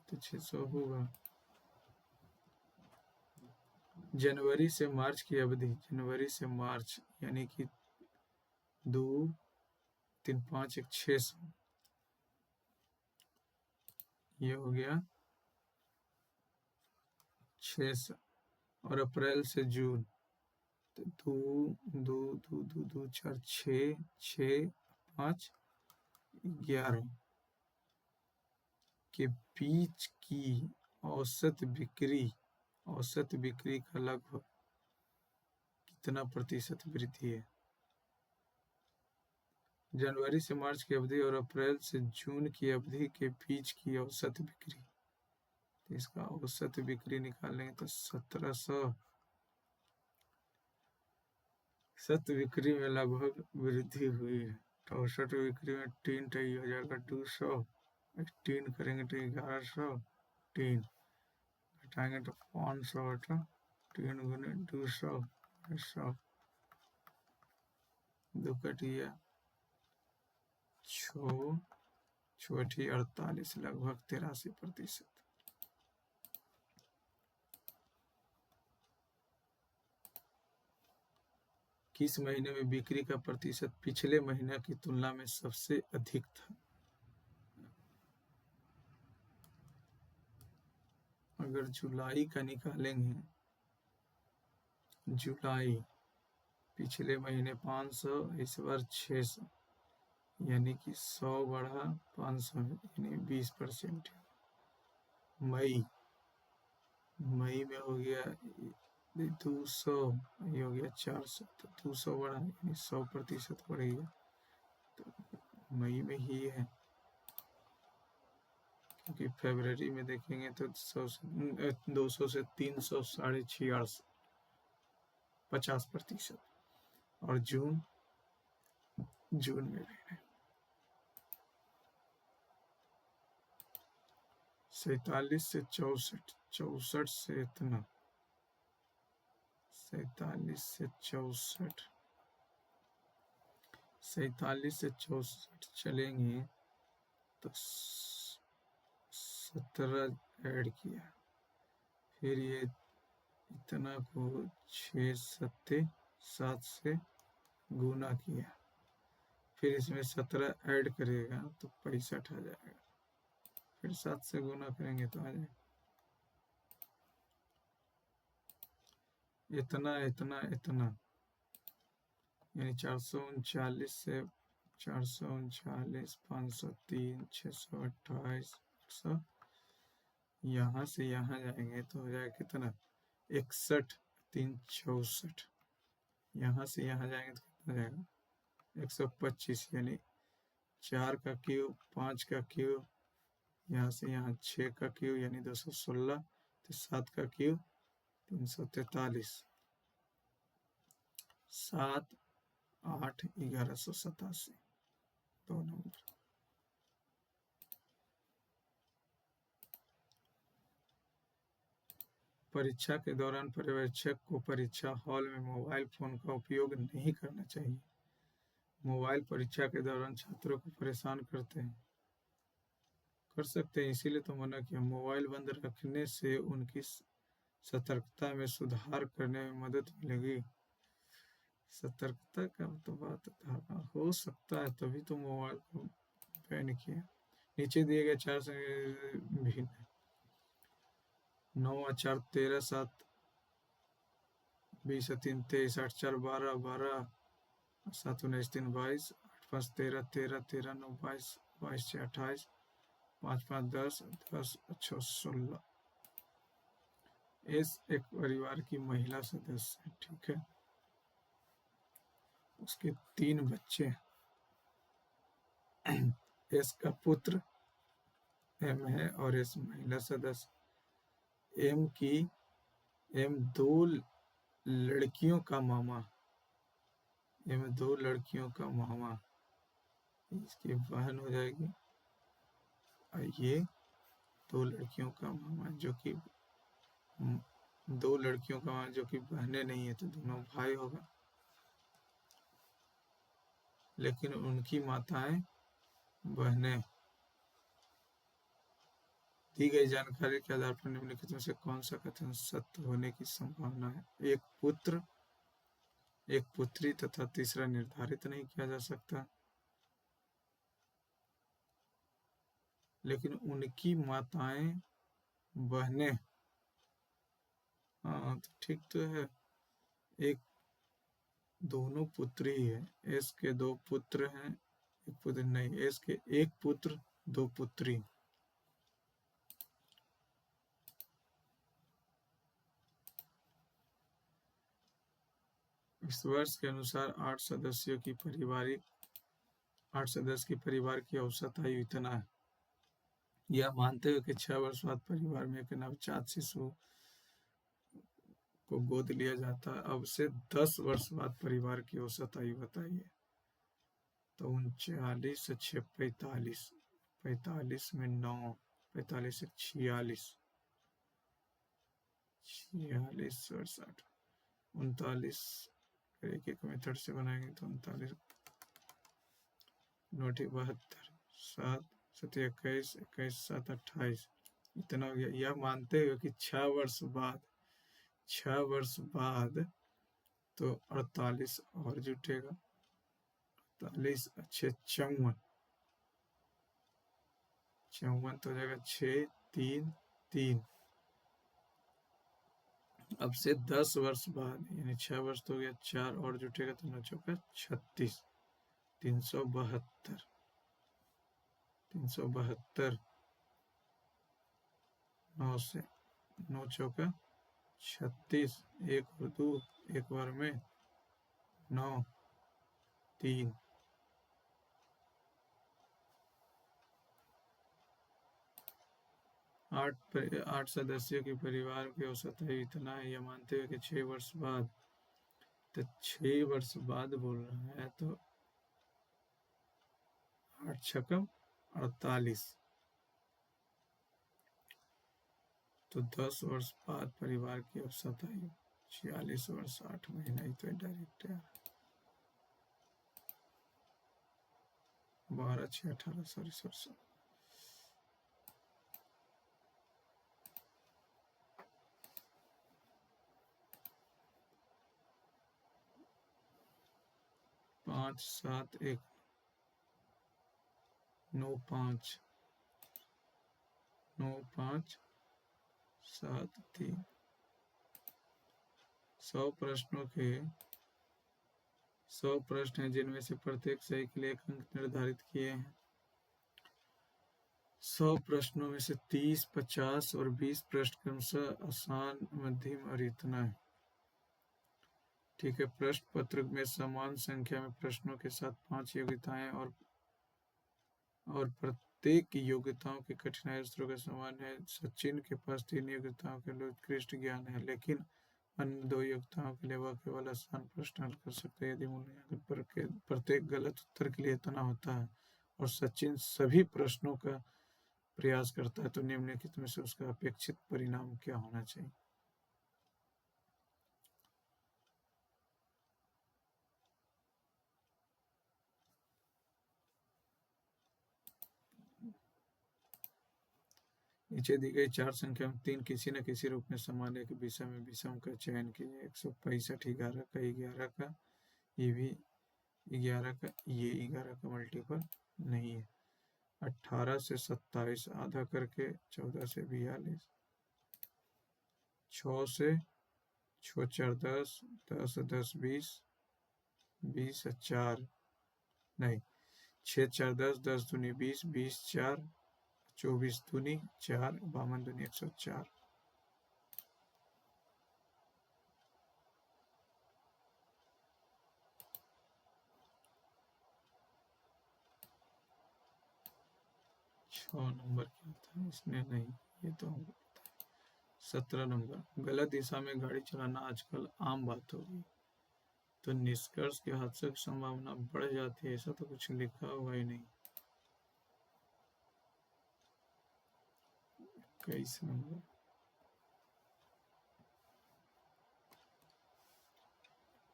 A: तो 600 होगा। जनवरी से मार्च की अवधि, जनवरी से मार्च यानी कि 2, 3, 5, 1, 600, ये हो गया 600। और अप्रैल से जून तो 2, 2, 2, 2, 2, 4, 6, 6, 5, 11 के बीच की औसत बिक्री का लगभग कितना प्रतिशत वृद्धि है? जनवरी से मार्च की अवधि और अप्रैल से जून की अवधि के बीच की औसत बिक्री, तो इसका औसत बिक्री निकालेंगे तो 1700। औसत बिक्री में लगभग वृद्धि हुई है। तो औसत बिक्री में 3 तो ये हो जाएगा 200, 3 करेंगे तो 1100, 3 घटाएंगे तो 500 होता, 3 गुने 200, 100, 2 कटिया 6, 6 48, लगभग 83%। किस महीने में बिक्री का प्रतिशत पिछले महीने की तुलना में सबसे अधिक था? अगर जुलाई का निकालेंगे, जुलाई पिछले महीने 500, इस बार 600, यानी कि 100 बढ़ा 500 यानी 20%। मई में हो गया 200, ये हो गया 400, तो 200 बढ़ा यानी 100% बढ़ गया। तो मई में ही है, क्योंकि फरवरी में देखेंगे तो 200 से 300 86, 50%। और जून में भी है 47 से 64, 64 से इतना, 47 से 64, 47 से 64 चलेंगे तो 17 ऐड किया, फिर ये इतना को 6 7 7 से गुना किया, फिर इसमें 17 ऐड करेगा तो 65 आ जाएगा, फिर 7 से गुना करेंगे तो आ जाएगा इतना इतना इतना, यानी 439 से 439, 503, 628, 800, यहाँ से यहाँ जाएंगे तो हो जाएगा कितना 61, 3 64, यहाँ से यहाँ जाएंगे तो कितना जाएगा 125, यानी 4 का क्यूब, 5 का क्यूब, यहाँ से यहाँ 6 का क्यूब यानी 216, तो 7 का क्यूब 343, 7 8 1187, 2 नंबर। परीक्षा के दौरान पर्यवेक्षक को परीक्षा हॉल में मोबाइल फोन का उपयोग नहीं करना चाहिए। मोबाइल परीक्षा के दौरान छात्रों को परेशान करते हैं, कर सकते हैं, इसीलिए तो मना किया। मोबाइल बंद रखने से उनकी सतर्कता में सुधार करने में मदद मिलेगी। सतर्कता का तो बात हो सकता है, तभी तो मोबाइल को बैन किया। नीचे दिए गए 4 से भिन्न 9 और 4 13, 7 20 और 3 23, 8 4 12 12, 7 19 3 22, 8 5 13 13 13 9 22 22 6 28, 5 5 10 10 6 16। एस एक परिवार की महिला सदस्य है, ठीक है, उसके 3 बच्चे। एस का पुत्र एम है और एस महिला सदस्य। एम 2 लड़कियों का मामा, एम 2 लड़कियों का मामा, इसकी बहन हो जाएगी। और ये 2 लड़कियों का मामा, जो कि 2 लड़कियों का मामा जो कि बहनें नहीं है, तो दोनों भाई होगा। लेकिन उनकी माताएं बहनें। दी गई जानकारी के आधार पर निम्नलिखित में से कौन सा कथन सत्य होने की संभावना है? एक पुत्र, एक पुत्री तथा तीसरा निर्धारित नहीं किया जा सकता। लेकिन उनकी माताएं बहनें, हाँ तो ठीक तो है। एक दोनों पुत्री है, एस के 2 पुत्र हैं, एक पुत्र नहीं, एस के 1 पुत्र 2 पुत्री। इस वर्ष के अनुसार 8 सदस्य की परिवार की औसत आयु इतना है। यह मानते हुए कि 6 वर्ष बाद परिवार में एक नवजात शिशु को गोद लिया जाता है, अब से 10 वर्ष बाद परिवार की औसत आयु बताइए। तो 39 से 6 45, 45 में 9, 45 से 46, 46 68, 39, एक एक मेथड से बनाएंगे तो 39 नोटी 72, 7 7 21, 21 7 28, इतना हो गया। यह मानते हुए कि 6 वर्ष बाद तो 48 और जुटेगा, 48 अच्छे 54, 54 तो हो जाएगा 6 3 3। अब से 10 वर्ष बाद, यानी 6 वर्ष तो हो गया, 4 और जुटेगा तो 9 चौका 36, 372, 372, 9 से 9 चौका 36, एक और 2 एक बार में 9, 3, 8 सदस्यों के परिवार की औसत आयु इतना है, यह मानते हुए कि 6 वर्ष बाद, तो 6 वर्ष बाद बोल रहा है, तो 8 छकम 48, तो 10 वर्ष बाद परिवार की औसत आयु 46 वर्ष 8 महीना, ही तो डायरेक्ट है। 12 6 18, सॉरी 5 7 1 9 5 9 5 7 3, 100 प्रश्नों के 100 प्रश्न हैं, जिनमें से प्रत्येक सही के लिए एक अंक निर्धारित किए हैं। 100 प्रश्नों में से 30, 50 और 20 प्रश्न क्रमशः आसान, मध्यम और इतना है। ठीक है। प्रश्न पत्र में समान संख्या में प्रश्नों के साथ 5 योग्यताएं और प्रत्येक योग्यताओं की कठिनाई स्तरों के समान है। सचिन के पास 3 योग्यताओं के लिए उत्कृष्ट ज्ञान है, लेकिन अन्य 2 योग्यताओं के लिए वह केवल आसान प्रश्न हल कर सकते हैं। यदि मूल्यांकन प्रत्येक गलत उत्तर के लिए इतना होता है और सचिन सभी प्रश्नों का प्रयास करता है, तो निम्नलिखित में से उसका अपेक्षित परिणाम क्या होना चाहिए? नीचे दी गई 4 संख्या में 3 किसी न किसी रूप में समान एक विषम का चयन कीजिए। 165, 11 का, 11 का, ये भी 11 का, ये 11 का मल्टीपल नहीं है। 18 से 27 आधा करके 14 से 42, 6 से 6 4 10, 10 10 20, 20 4 नहीं, 6 4 10, 10 दूनी 20, 20 4 24 दूनी 4, 52 दूनी 104। नंबर क्या था इसने? नहीं, ये तो हमको पता है। 17 नंबर, गलत दिशा में गाड़ी चलाना आजकल आम बात हो गई, तो निष्कर्ष के हादसे की संभावना बढ़ जाती है। ऐसा तो कुछ लिखा हुआ ही नहीं। 21 नंबर,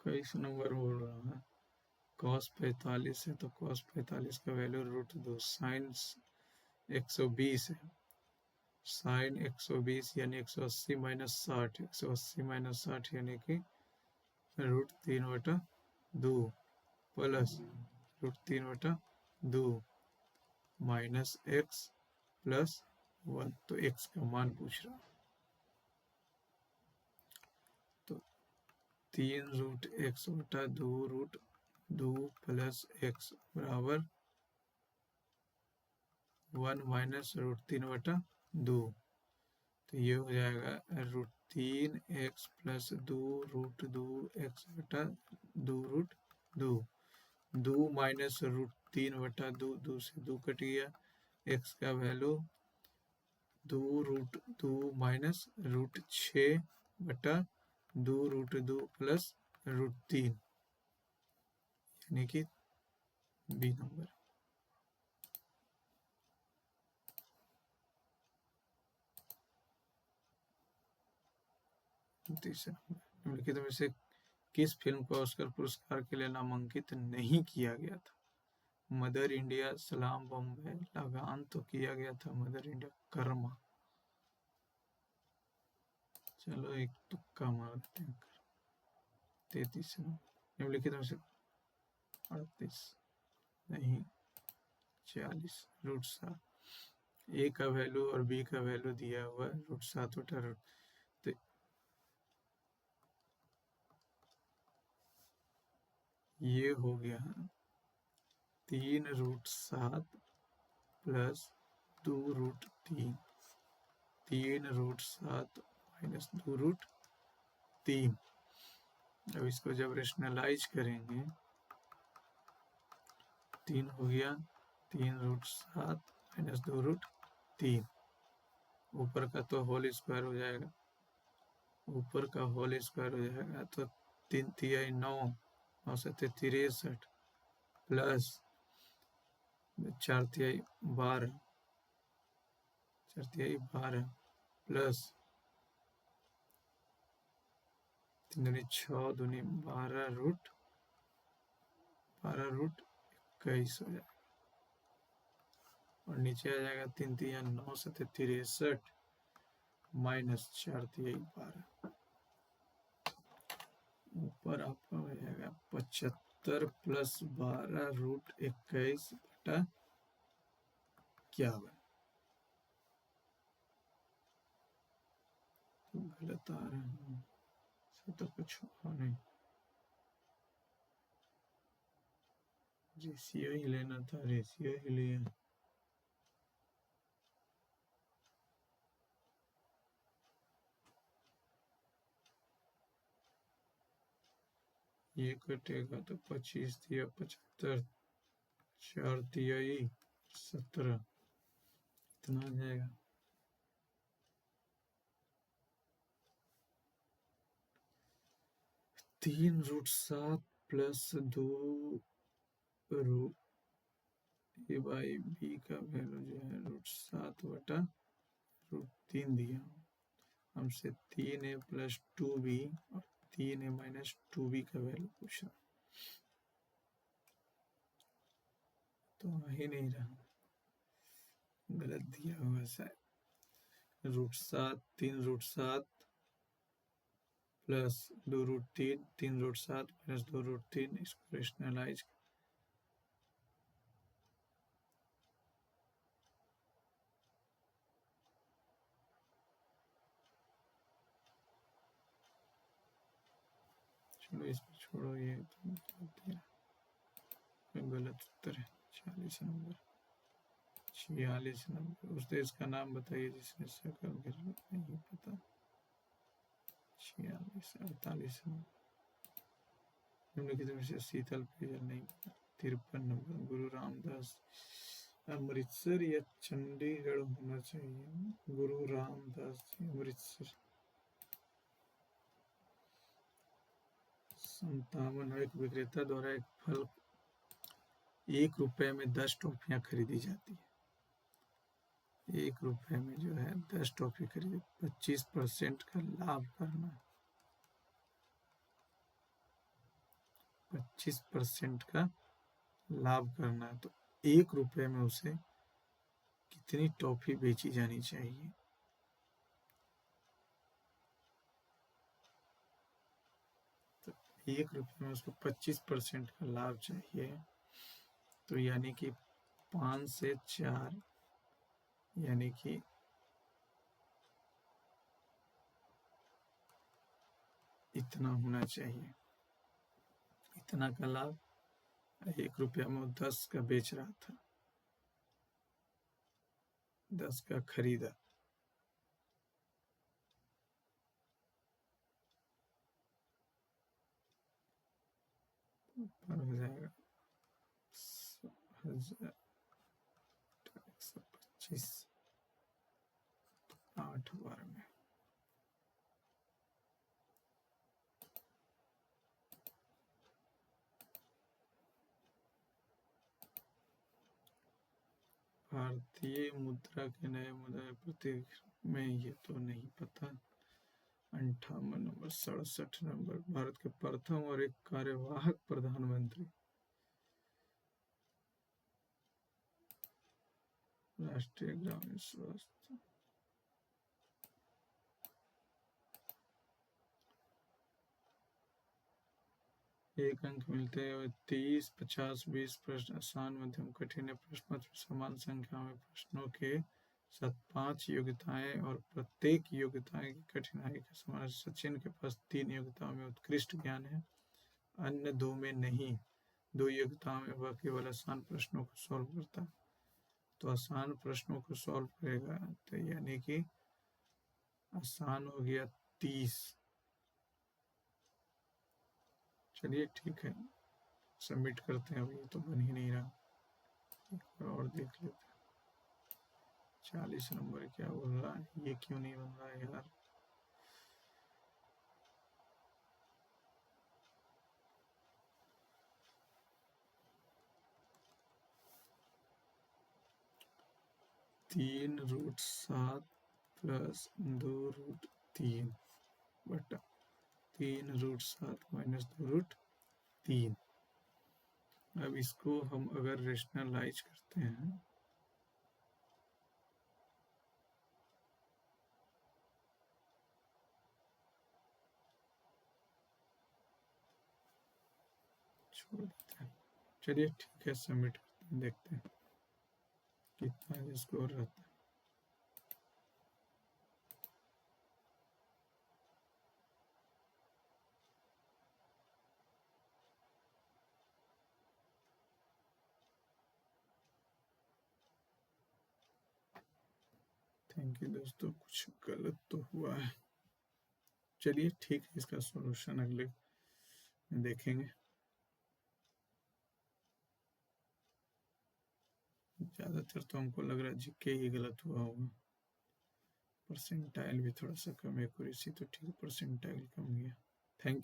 A: 21 नंबर बोल रहा है cos 45 है, तो cos 45 का वैल्यू √2, साइन 120 है, साइन 120 यानी 180 माइनस 60, 180 माइनस 60 यानी कि √3/2 प्लस √3/2 माइनस x प्लस 1, तो x का मान पूछ रहा, तो 3√x/2 प्लस x बराबर 1 माइनस √3/2, तो ये हो जाएगा √3x प्लस 2√2x/2 2 माइनस √3/2, 2 से 2 कट गया, x का वैल्यू 2√2 माइनस √6/2√2 प्लस √3 यानी कि बी नंबर। तीसरा नंबर, निम्नलिखित में से किस फिल्म को ऑस्कर पुरस्कार के लिए नामांकित नहीं किया गया था? मदर इंडिया, सलाम बॉम्बे, लगान तो किया गया था, मदर इंडिया, कर्मा। चलो एक तुक्का मारते हैं। 33 निम्नलिखित में से 38 नहीं, 40 √7, ए का वैल्यू और बी का वैल्यू दिया हुआ है √7/√, तो ये हो गया 3√7 प्लस 2√3, 3√7 माइनस 2√3। अब इसको जब रेशनलाइज करेंगे 3 हो गया, 3√7 माइनस 2√3, ऊपर का तो होल स्क्वायर हो जाएगा, ऊपर का होल स्क्वायर हो जाएगा तो 3 तिहाई 9, 9 से 63 प्लस 4 तिहाई 12, 4 तिहाई 12 प्लस 3 दूनी 6 दूनी 12√21 हो जाएगा, और नीचे आ जाएगा 3 तिहाई 9 से 63 माइनस 4 तिहाई 12, ऊपर आपका हो जाएगा 75 प्लस 12√21 बटा 51। तो गलत आ रहा है, तो कुछ हो नहीं, रेशियो ही लेना था, रेशियो ही लिया। ये कटेगा तो 25 दिया 75, 4 तिहाई 17, इतना आ जाएगा। तीन root 7 plus 2 A by B का वैल्यू जो है √7 बटा √3 दिया हमसे, 3a प्लस 2b और 3a माइनस 2b का वैल्यू पूछा, तो आ ही नहीं रहा, गलत दिया हुआ शायद। √7, 3√7 प्लस 2√3, 3√7 माइनस 2√3, इसको रेशनलाइज चलो इसमें छोड़ो, ये तो गलत उत्तर है। 46 नंबर, 46 नंबर। उस देश का नाम बताइए जिसने सकल घरेलू, नहीं पता। 46, 48 नंबर, निम्नलिखित में से शीतल पेयजल नहीं पता। 53 नंबर, गुरु रामदास, अमृतसर या चंडीगढ़ होना चाहिए, गुरु रामदास जी अमृतसर। 57, एक विक्रेता द्वारा एक फल 1 रुपए में 10 टॉफियां खरीदी जाती है, 1 रुपए में जो है 10 टॉफी खरीदी, 25% का लाभ करना, 25% का लाभ करना है, तो 1 रुपए में उसे कितनी टॉफी बेची जानी चाहिए। तो 1 रुपए में उसको 25% का लाभ चाहिए, तो यानी कि 5 से 4, यानी कि इतना होना चाहिए, इतना का लाभ। 1 रुपया में वो 10 का बेच रहा था, 10 का खरीदा, पर हो जाएगा 125, 8 बार में। भारतीय मुद्रा के नए मुद्रा प्रतीक में, ये तो नहीं पता। 58 नंबर, 67 नंबर, भारत के प्रथम और एक कार्यवाहक प्रधानमंत्री, राष्ट्रीय ग्रामीण स्वास्थ्य, एक अंक मिलते हैं। 30, 50, 20 प्रश्न आसान, मध्यम, कठिन प्रश्न पत्र समान संख्या में प्रश्नों के साथ 5 योग्यताएं और प्रत्येक योग्यताएं की कठिनाई का समान। सचिन के पास 3 योग्यताओं में उत्कृष्ट ज्ञान है, अन्य 2 में नहीं। 2 योग्यताओं में वह केवल आसान प्रश्नों को सॉल्व करता है। तो आसान प्रश्नों को सॉल्व करेगा, तो यानी कि आसान हो गया 30। चलिए ठीक है, सबमिट करते हैं। अभी तो बन ही नहीं रहा, एक बार और देख लेते हैं। 40 नंबर क्या बोल रहा है, ये क्यों नहीं बन रहा है यार। तीन रूट 7 प्लस 2√3 बटा 3√7 माइनस 2√3। अब इसको हम अगर रेशनलाइज करते हैं, छोड़ देते हैं। चलिए ठीक है, सबमिट करते हैं, देखते हैं कितना स्कोर रहता है। थैंक यू दोस्तों, कुछ गलत तो हुआ है। चलिए ठीक है, इसका सॉल्यूशन अगले में देखेंगे। ज़्यादातर तो हमको लग रहा है जीके ही गलत हुआ होगा। परसेंटाइल भी थोड़ा सा कम, एक्यूरेसी तो ठीक, परसेंटाइल कम गया। Thank you.